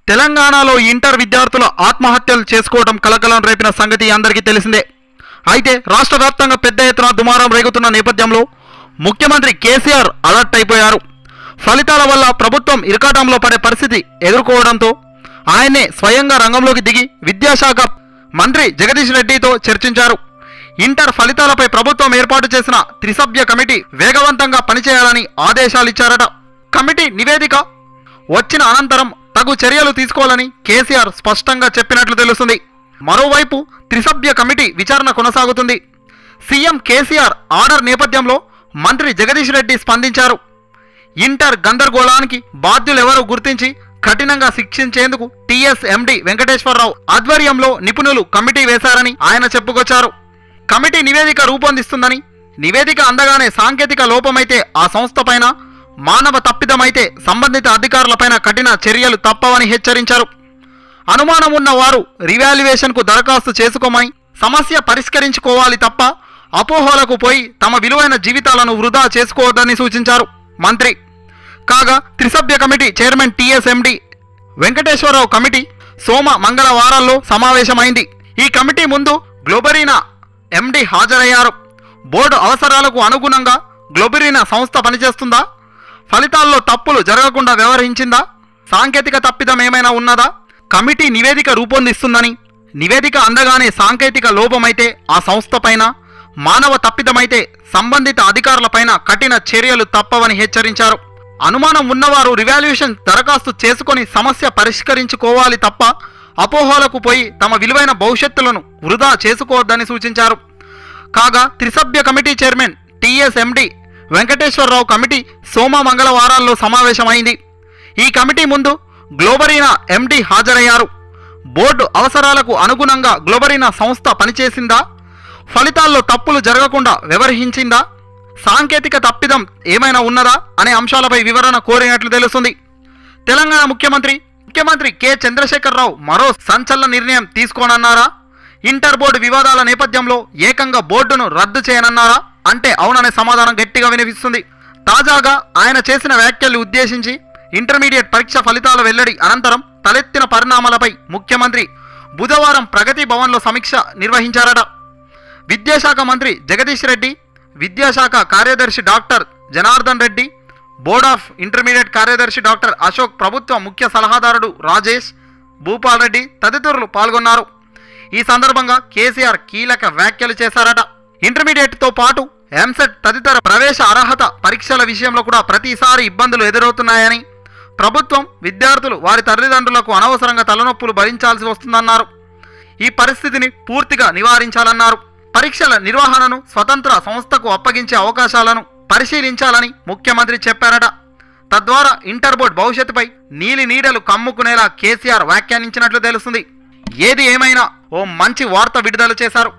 తెలంగాణలో ఇంటర్ విద్యార్థుల ఆత్మహత్యలు చేసుకోవడం కలకలం రేపిన సంగతి అందరికీ తెలిసిందే. అయితే రాష్ట్ర వ్యాప్తంగా పెద్ద ఎత్తున దుమారం రేగుతున్న నేపథ్యంలో ముఖ్యమంత్రి కేసీఆర్ అలర్ట్ అయిపోయారు. ఫలితాల వల్ల ప్రభుత్వం ఇరకాటంలో పడే పరిస్థితి ఎదుర్కోవడంతో ఆయనే స్వయంగా రంగంలోకి దిగి విద్యాశాఖ మంత్రి జగదీష్ రెడ్డితో చర్చించారు. ఇంటర్ ఫలితాలపై ప్రభుత్వం ఏర్పాటు చేసిన త్రిసభ్య కమిటీ వేగవంతంగా పనిచేయాలని ఆదేశాలిచ్చారట. కమిటీ నివేదిక వచ్చిన అనంతరం తగు చర్యలు తీసుకోవాలని కేసీఆర్ స్పష్టంగా చెప్పినట్లు తెలుస్తుంది. మరోవైపు త్రిసభ్య కమిటీ విచారణ కొనసాగుతుంది. సీఎం కేసీఆర్ ఆర్డర్ నేపథ్యంలో మంత్రి జగదీష్ రెడ్డి స్పందించారు. ఇంటర్ గందరగోళానికి బాధ్యులెవరో గుర్తించి కఠినంగా శిక్షించేందుకు టీఎస్ఎండి వెంకటేశ్వరరావు ఆధ్వర్యంలో నిపుణులు కమిటీ వేశారని ఆయన చెప్పుకొచ్చారు. కమిటీ నివేదిక రూపొందిస్తుందని, నివేదిక అందగానే సాంకేతిక లోపమైతే ఆ సంస్థపైన, మానవ తప్పిదమైతే సంబంధిత అధికారులపైన కఠిన చర్యలు తప్పవని హెచ్చరించారు. అనుమానం ఉన్న వారు రివాల్యుయేషన్కు దరఖాస్తు చేసుకోమని, సమస్య పరిష్కరించుకోవాలి తప్ప అపోహలకు పోయి తమ విలువైన జీవితాలను వృధా చేసుకోవద్దని సూచించారు మంత్రి. కాగా త్రిసభ్య కమిటీ చైర్మన్ టీఎస్ఎండి వెంకటేశ్వరరావు కమిటీ సోమ మంగళవారాల్లో సమావేశమైంది. ఈ కమిటీ ముందు గ్లోబరీనా ఎండి హాజరయ్యారు. బోర్డు అవసరాలకు అనుగుణంగా గ్లోబరీనా సంస్థ పనిచేస్తుందా, ఫలితాల్లో తప్పులు జరగకుండా వ్యవహరించిందా, సాంకేతిక తప్పిదం ఏమైనా ఉన్నదా, కమిటీ నివేదిక రూపొందిస్తుందని, నివేదిక అందగానే సాంకేతిక లోపమైతే ఆ సంస్థపైన, మానవ తప్పిదమైతే సంబంధిత అధికారులపైన కఠిన చర్యలు తప్పవని హెచ్చరించారు. అనుమానం ఉన్నవారు రివాల్యుయేషన్ దరఖాస్తు చేసుకొని సమస్య పరిష్కరించుకోవాలి తప్ప అపోహలకు పోయి తమ విలువైన భవిష్యత్తులను వృధా చేసుకోవద్దని సూచించారు. కాగా త్రిసభ్య కమిటీ చైర్మన్ టీఎస్ఎండి వెంకటేశ్వరరావు కమిటీ సోమ మంగళవారాల్లో సమావేశమైంది. ఈ కమిటీ ముందు గ్లోబరీనా ఎండి హాజరయ్యారు. బోర్డు అవసరాలకు అనుగుణంగా గ్లోబరీనా సంస్థ పనిచేసిందా, ఫలితాల్లో తప్పులు జరగకుండా వ్యవహరించిందా, సాంకేతిక తప్పిదం ఏమైనా ఉన్నదా అనే అంశాలపై వివరణ కోరినట్లు తెలుస్తుంది. తెలంగాణ ముఖ్యమంత్రి కె చంద్రశేఖరరావు మరో సంచలన నిర్ణయం తీసుకోనన్నారా? ఇంటర్ బోర్డు వివాదాల నేపథ్యంలో ఏకంగా బోర్డును రద్దు చేయనన్నారా అంటే అవుననే సమాధానం గట్టిగా వినిపిస్తుంది. తాజాగా ఆయన చేసిన వ్యాఖ్యలు ఉద్దేశించి ఇంటర్మీడియట్ పరీక్ష ఫలితాల వెల్లడి అనంతరం తలెత్తిన పరిణామాలపై ముఖ్యమంత్రి బుధవారం ప్రగతి భవన్లో సమీక్ష నిర్వహించారట. విద్యాశాఖ మంత్రి జగదీష్ రెడ్డి, విద్యాశాఖ కార్యదర్శి doctor Janardhan Reddy, board of intermediate కార్యదర్శి డాక్టర్ అశోక్, ప్రభుత్వ ముఖ్య సలహాదారుడు రాజేష్ భూపాల్ రెడ్డి తదితరులు పాల్గొన్నారు. ఈ సందర్భంగా కేసీఆర్ కీలక వ్యాఖ్యలు చేశారట. ఇంటర్మీడియట్తో పాటు ఎంసెట్ తదితర ప్రవేశ అర్హత పరీక్షల విషయంలో కూడా ప్రతిసారి ఇబ్బందులు ఎదురవుతున్నాయని, ప్రభుత్వం విద్యార్థులు వారి తల్లిదండ్రులకు అనవసరంగా తలనొప్పులు భరించాల్సి వస్తుందన్నారు. ఈ పరిస్థితిని పూర్తిగా నివారించాలన్నారు. పరీక్షల నిర్వహణను స్వతంత్ర సంస్థకు అప్పగించే అవకాశాలను పరిశీలించాలని ముఖ్యమంత్రి చెప్పారట. తద్వారా ఇంటర్ బోర్డు భవిష్యత్తుపై నీలి నీడలు కమ్ముకునేలా కేసీఆర్ వ్యాఖ్యానించినట్లు తెలుస్తుంది. ఏది ఏమైనా ఓ మంచి వార్త విడుదల చేశారు.